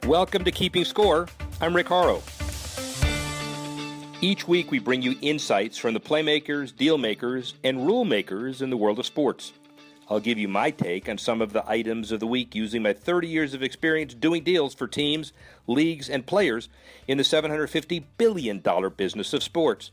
Welcome to Keeping Score. I'm Rick Horrow. Each week we bring you insights from the playmakers, deal makers, and rule makers in the world of sports. I'll give you my take on some of the items of the week using my 30 years of experience doing deals for teams, leagues, and players in the $750 billion business of sports.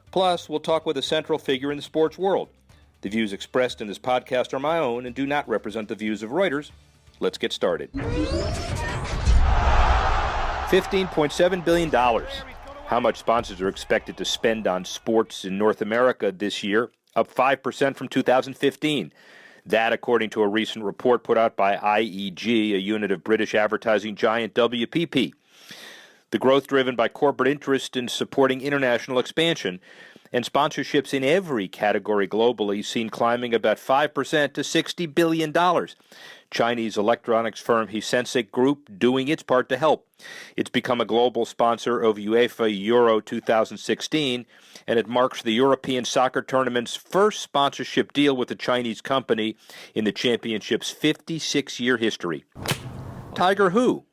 Plus, we'll talk with a central figure in the sports world. The views expressed in this podcast are my own and do not represent the views of Reuters. Let's get started. $15.7 billion. How much sponsors are expected to spend on sports in North America this year, up 5% from 2015. That, according to a recent report put out by IEG, a unit of British advertising giant WPP. The growth driven by corporate interest in supporting international expansion and sponsorships in every category globally seen climbing about 5% to $60 billion. Chinese electronics firm Hisense Group doing its part to help. It's become a global sponsor of UEFA Euro 2016, and it marks the European soccer tournament's first sponsorship deal with a Chinese company in the championship's 56-year history. Tiger who?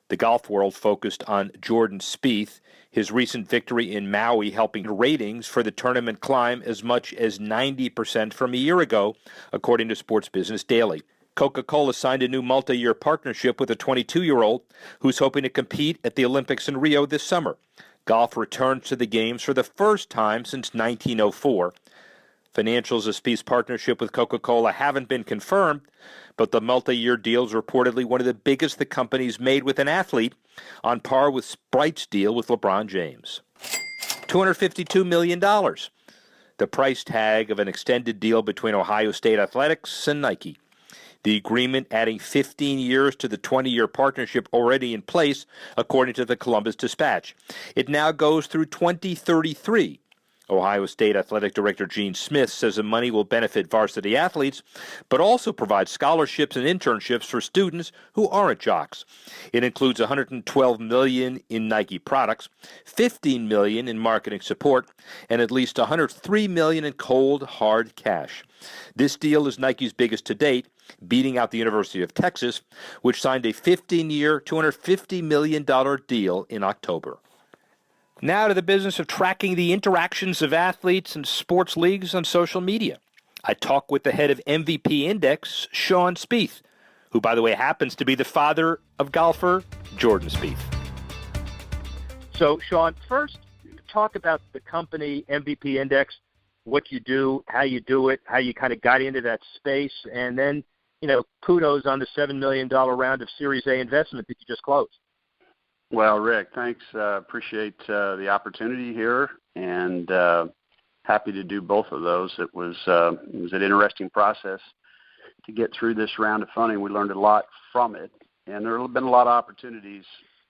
The golf world focused on Jordan Spieth, his recent victory in Maui helping ratings for the tournament climb as much as 90% from a year ago, according to Sports Business Daily. Coca-Cola signed a new multi-year partnership with a 22-year-old who's hoping to compete at the Olympics in Rio this summer. Golf returns to the games for the first time since 1904. Financials of Spieth's partnership with Coca-Cola haven't been confirmed, but the multi-year deal is reportedly one of the biggest the company's made with an athlete, on par with Sprite's deal with LeBron James. $252 million. The price tag of an extended deal between Ohio State Athletics and Nike. The agreement adding 15 years to the 20-year partnership already in place, according to the Columbus Dispatch. It now goes through 2033. Ohio State Athletic Director Gene Smith says the money will benefit varsity athletes, but also provide scholarships and internships for students who aren't jocks. It includes $112 million in Nike products, $15 million in marketing support, and at least $103 million in cold, hard cash. This deal is Nike's biggest to date, beating out the University of Texas, which signed a 15-year, $250 million deal in October. Now to the business of tracking the interactions of athletes and sports leagues on social media. I talk with the head of MVP Index, Sean Spieth, who, by the way, happens to be the father of golfer Jordan Spieth. So, Sean, first, talk about the company MVP Index, what you do, how you do it, how you kind of got into that space, and then, kudos on the $7 million round of Series A investment that you just closed. Well, Rick, thanks. Appreciate the opportunity here, and happy to do both of those. It was an interesting process to get through this round of funding. We learned a lot from it, and there have been a lot of opportunities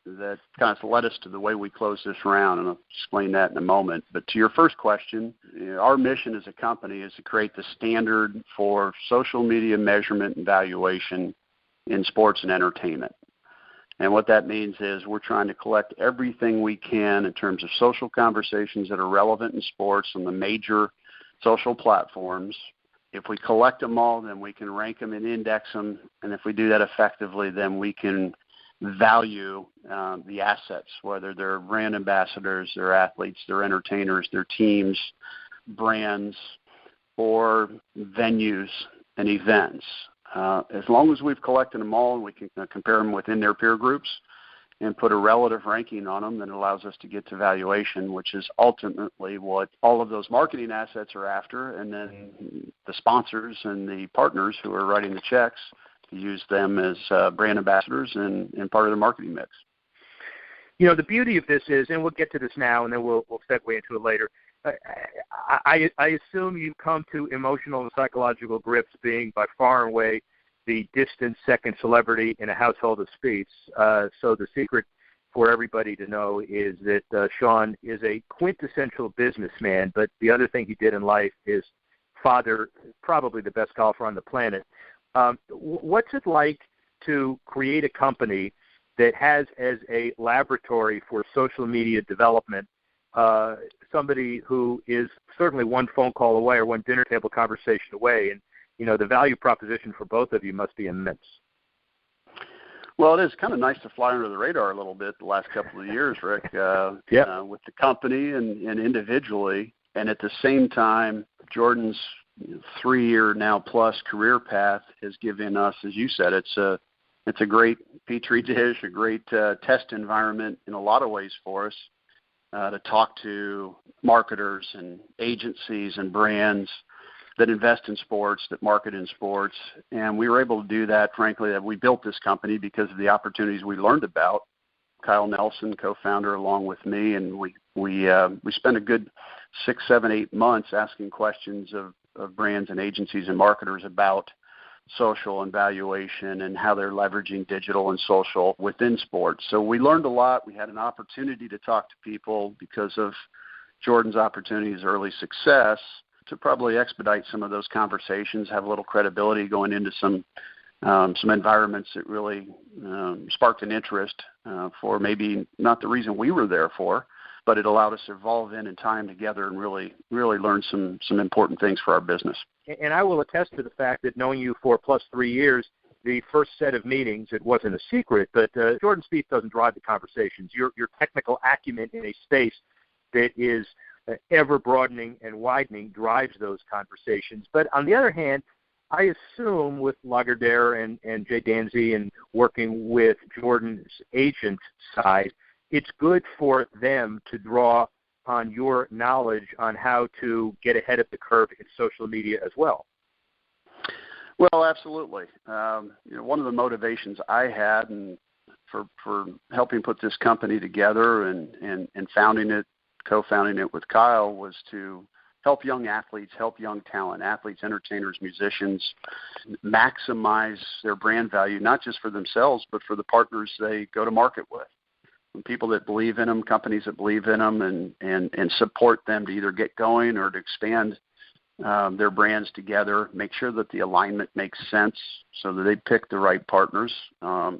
that kind of led us to the way we closed this round, and I'll explain that in a moment. But to your first question, our mission as a company is to create the standard for social media measurement and valuation in sports and entertainment. And what that means is we're trying to collect everything we can in terms of social conversations that are relevant in sports on the major social platforms. If we collect them all, then we can rank them and index them. And if we do that effectively, then we can value the assets, whether they're brand ambassadors, they're athletes, they're entertainers, they're teams, brands, or venues and events. As long as we've collected them all and we can compare them within their peer groups and put a relative ranking on them, then it allows us to get to valuation, which is ultimately what all of those marketing assets are after, and then the sponsors and the partners who are writing the checks to use them as brand ambassadors and part of the marketing mix. The beauty of this is, and we'll get to this now and then we'll segue into it later, I assume you've come to emotional and psychological grips being by far and away the distant second celebrity in a household of Spieths. So the secret for everybody to know is that Sean is a quintessential businessman, but the other thing he did in life is father probably the best golfer on the planet. What's it like to create a company that has as a laboratory for social media development somebody who is certainly one phone call away or one dinner table conversation away, and the value proposition for both of you must be immense. Well, it is kind of nice to fly under the radar a little bit the last couple of years, Rick, with the company and individually. And at the same time, Jordan's 3-year now plus career path has given us, as you said, it's a great petri dish, a great test environment in a lot of ways for us to talk to marketers and agencies and brands that invest in sports, that market in sports. And we were able to do that, frankly, that we built this company because of the opportunities we learned about. Kyle Nelson, co-founder, along with me, and we spent a good 6, 7, 8 months asking questions of brands and agencies and marketers about social and valuation and how they're leveraging digital and social within sports. So we learned a lot. We had an opportunity to talk to people because of Jordan's opportunities, early success, to probably expedite some of those conversations, have a little credibility going into some environments that really sparked an interest for maybe not the reason we were there for, but it allowed us to evolve in time together and really learn some important things for our business. And I will attest to the fact that knowing you for plus 3 years, the first set of meetings, it wasn't a secret, but Jordan Spieth doesn't drive the conversations. Your technical acumen in a space that is ever broadening and widening drives those conversations. But on the other hand, I assume with Lagardère and Jay Danzy and working with Jordan's agent side, it's good for them to draw on your knowledge on how to get ahead of the curve in social media as well. Well, absolutely. One of the motivations I had and for helping put this company together and founding it, co-founding it with Kyle, was to help young athletes, help young talent, athletes, entertainers, musicians, maximize their brand value, not just for themselves, but for the partners they go to market with. And people that believe in them, companies that believe in them and support them to either get going or to expand their brands together, make sure that the alignment makes sense so that they pick the right partners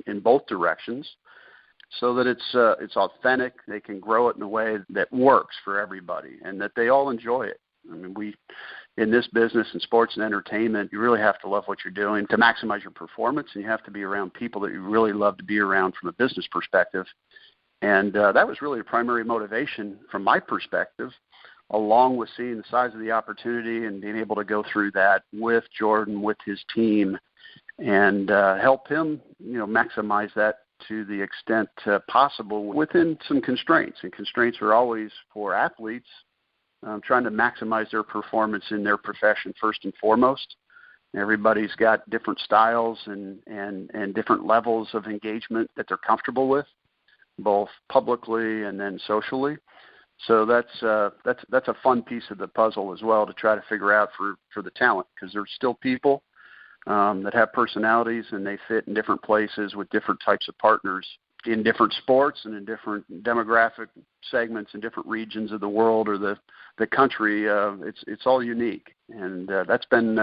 in both directions, so that it's authentic, they can grow it in a way that works for everybody and that they all enjoy it. I mean, in this business in sports and entertainment, you really have to love what you're doing to maximize your performance, and you have to be around people that you really love to be around from a business perspective. And that was really the primary motivation from my perspective, along with seeing the size of the opportunity and being able to go through that with Jordan, with his team, and help him, maximize that to the extent possible within some constraints. And constraints are always for athletes trying to maximize their performance in their profession first and foremost. Everybody's got different styles and different levels of engagement that they're comfortable with, both publicly and then socially. So that's a fun piece of the puzzle as well to try to figure out for the talent, because there's still people that have personalities and they fit in different places with different types of partners in different sports and in different demographic segments in different regions of the world or the country. It's all unique, and that's been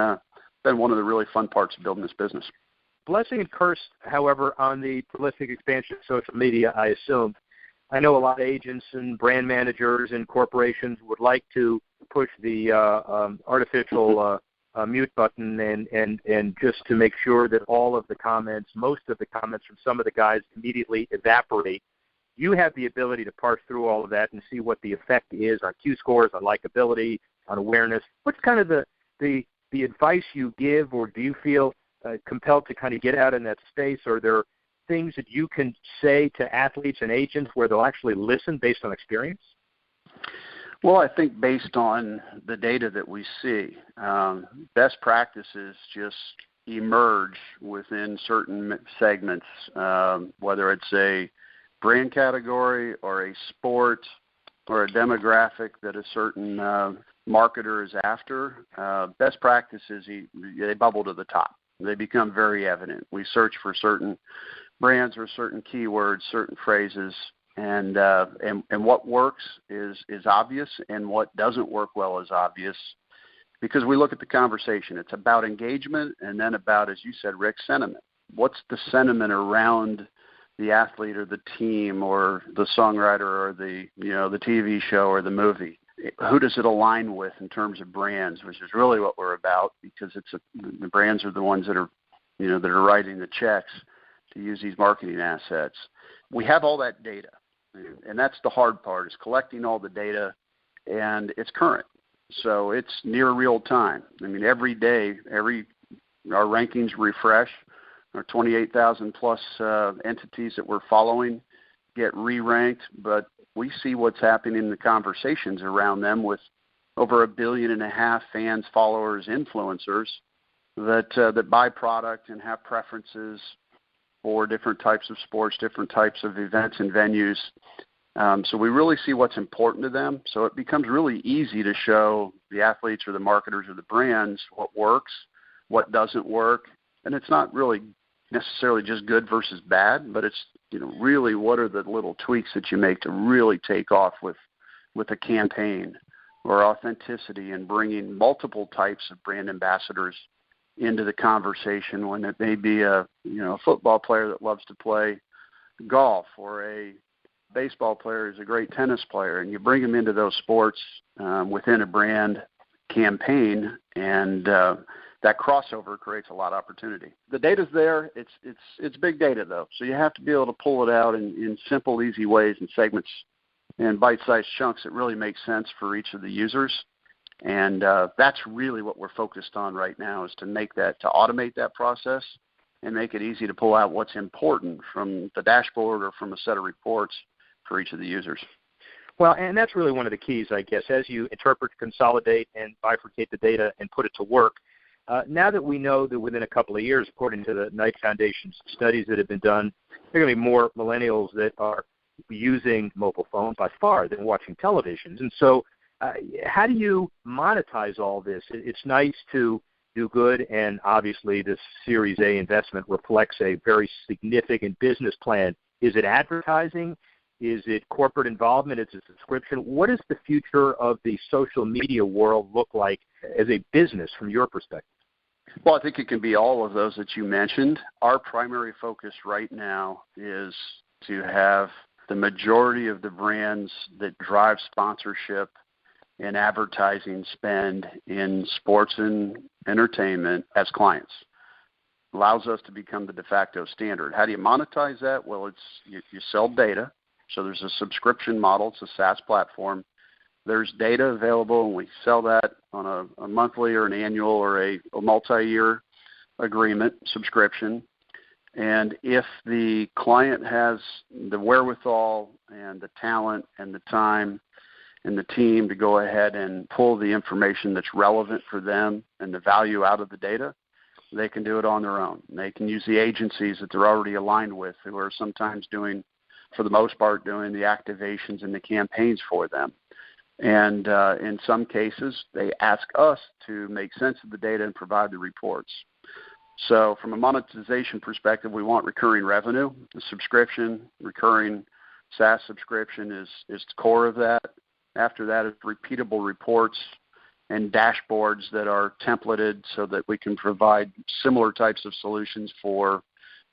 one of the really fun parts of building this business. Blessing and curse, however, on the prolific expansion of social media, I assume. I know a lot of agents and brand managers and corporations would like to push the artificial mute button and just to make sure that all of the comments, most of the comments from some of the guys immediately evaporate. You have the ability to parse through all of that and see what the effect is on Q scores, on likability, on awareness. What's kind of the advice you give, or do you feel compelled to kind of get out in that space? Are there things that you can say to athletes and agents where they'll actually listen based on experience? Well, I think based on the data that we see, best practices just emerge within certain segments, whether it's a brand category or a sport or a demographic that a certain marketer is after. Best practices, they bubble to the top. They become very evident. We search for certain brands or certain keywords, certain phrases, and what works is obvious, and what doesn't work well is obvious, because we look at the conversation. It's about engagement, and then about, as you said, Rick, sentiment. What's the sentiment around the athlete or the team or the songwriter or the TV show or the movie? Who does it align with in terms of brands, which is really what we're about, because the brands are the ones that are writing the checks to use these marketing assets. We have all that data, and that's the hard part, is collecting all the data, and it's current. So it's near real time. I mean, every day, our rankings refresh. Our 28,000 plus entities that we're following get re-ranked, but we see what's happening in the conversations around them with over 1.5 billion fans, followers, influencers that buy product and have preferences for different types of sports, different types of events and venues. So we really see what's important to them. So it becomes really easy to show the athletes or the marketers or the brands what works, what doesn't work. And it's not really necessarily just good versus bad, but it's, really what are the little tweaks that you make to really take off with a campaign or authenticity, and bringing multiple types of brand ambassadors into the conversation, when it may be a football player that loves to play golf, or a baseball player who's a great tennis player, and you bring them into those sports within a brand campaign, and that crossover creates a lot of opportunity. The data's there. It's big data, though, so you have to be able to pull it out in simple, easy ways and segments and bite-sized chunks that really make sense for each of the users. And that's really what we're focused on right now, is to automate that process and make it easy to pull out what's important from the dashboard or from a set of reports for each of the users. Well, and that's really one of the keys, I guess, as you interpret, consolidate, and bifurcate the data and put it to work. Now that we know that within a couple of years, according to the Knight Foundation's studies that have been done, there are going to be more millennials that are using mobile phones by far than watching televisions. And so how do you monetize all this? It's nice to do good, and obviously this Series A investment reflects a very significant business plan. Is it advertising? Is it corporate involvement? Is it subscription? What does the future of the social media world look like as a business from your perspective? Well, I think it can be all of those that you mentioned. Our primary focus right now is to have the majority of the brands that drive sponsorship and advertising spend in sports and entertainment as clients. Allows us to become the de facto standard. How do you monetize that? Well, you sell data. So there's a subscription model. It's a SaaS platform. There's data available, and we sell that on a monthly or an annual or a multi-year agreement subscription. And if the client has the wherewithal and the talent and the time and the team to go ahead and pull the information that's relevant for them and the value out of the data, they can do it on their own. They can use the agencies that they're already aligned with, who are sometimes for the most part, doing the activations and the campaigns for them. And in some cases, they ask us to make sense of the data and provide the reports. So from a monetization perspective, we want recurring revenue. The subscription, recurring SaaS subscription is the core of that. After that is repeatable reports and dashboards that are templated so that we can provide similar types of solutions for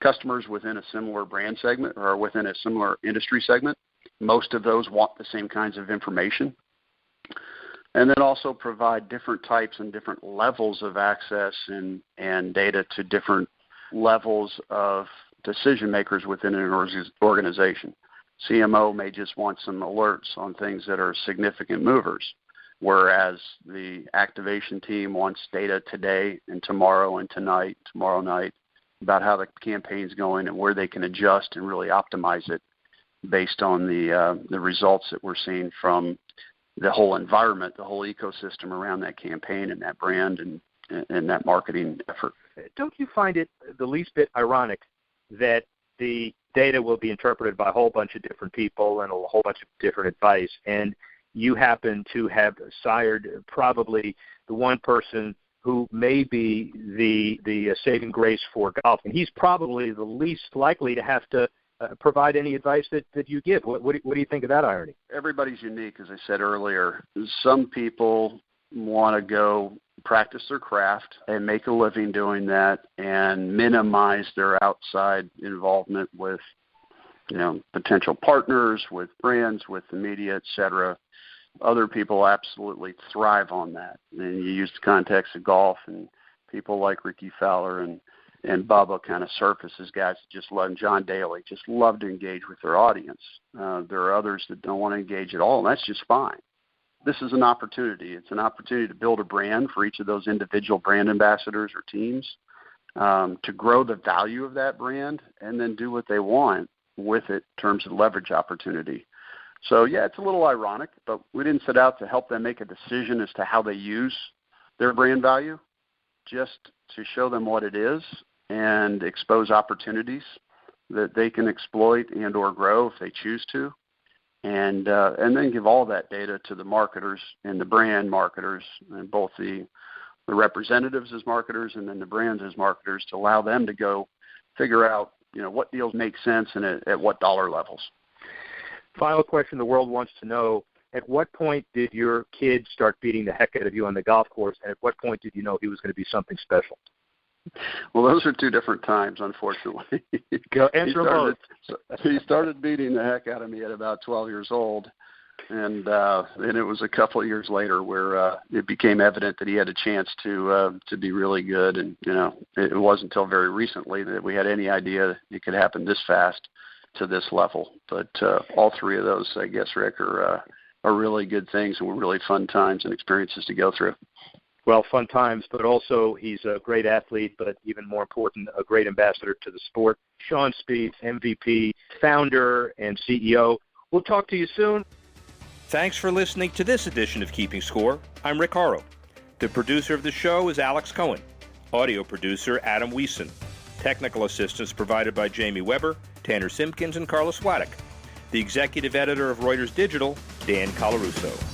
customers within a similar brand segment or within a similar industry segment. Most of those want the same kinds of information. And then also provide different types and different levels of access and data to different levels of decision makers within an organization. CMO may just want some alerts on things that are significant movers, whereas the activation team wants data today and tomorrow night, about how the campaign's going and where they can adjust and really optimize it based on the results that we're seeing from the whole environment, the whole ecosystem around that campaign and that brand and that marketing effort. Don't you find it the least bit ironic that the data will be interpreted by a whole bunch of different people and a whole bunch of different advice, and you happen to have sired probably the one person who may be the saving grace for golf, and he's probably the least likely to have to provide any advice that you give? What do you think of that irony? Everybody's unique, as I said earlier. Some people want to go practice their craft and make a living doing that and minimize their outside involvement with, potential partners, with brands, with the media, et cetera. Other people absolutely thrive on that. And you use the context of golf and people like Ricky Fowler and and Bubba kind of surface as guys that just love, and John Daly just love to engage with their audience. There are others that don't want to engage at all, and that's just fine. This is an opportunity. It's an opportunity to build a brand for each of those individual brand ambassadors or teams, to grow the value of that brand, and then do what they want with it in terms of leverage opportunity. So, yeah, it's a little ironic, but we didn't set out to help them make a decision as to how they use their brand value, just to show them what it is and expose opportunities that they can exploit and or grow if they choose to. And then give all that data to the marketers and the brand marketers, and both the representatives as marketers and then the brands as marketers, to allow them to go figure out, what deals make sense and at what dollar levels. Final question the world wants to know: at what point did your kid start beating the heck out of you on the golf course, and at what point did you know he was going to be something special? Well, those are two different times, unfortunately. Answer both. He started beating the heck out of me at about 12 years old, and it was a couple of years later where it became evident that he had a chance to be really good. And it wasn't until very recently that we had any idea it could happen this fast to this level. But all three of those, I guess, Rick, are really good things and were really fun times and experiences to go through. Well, fun times, but also he's a great athlete, but even more important, a great ambassador to the sport. Sean Spieth, MVP, founder and CEO. We'll talk to you soon. Thanks for listening to this edition of Keeping Score. I'm Rick Horrow. The producer of the show is Alex Cohen. Audio producer, Adam Wiesen. Technical assistance provided by Jamie Weber, Tanner Simpkins, and Carlos Waddick. The executive editor of Reuters Digital, Dan Colarusso.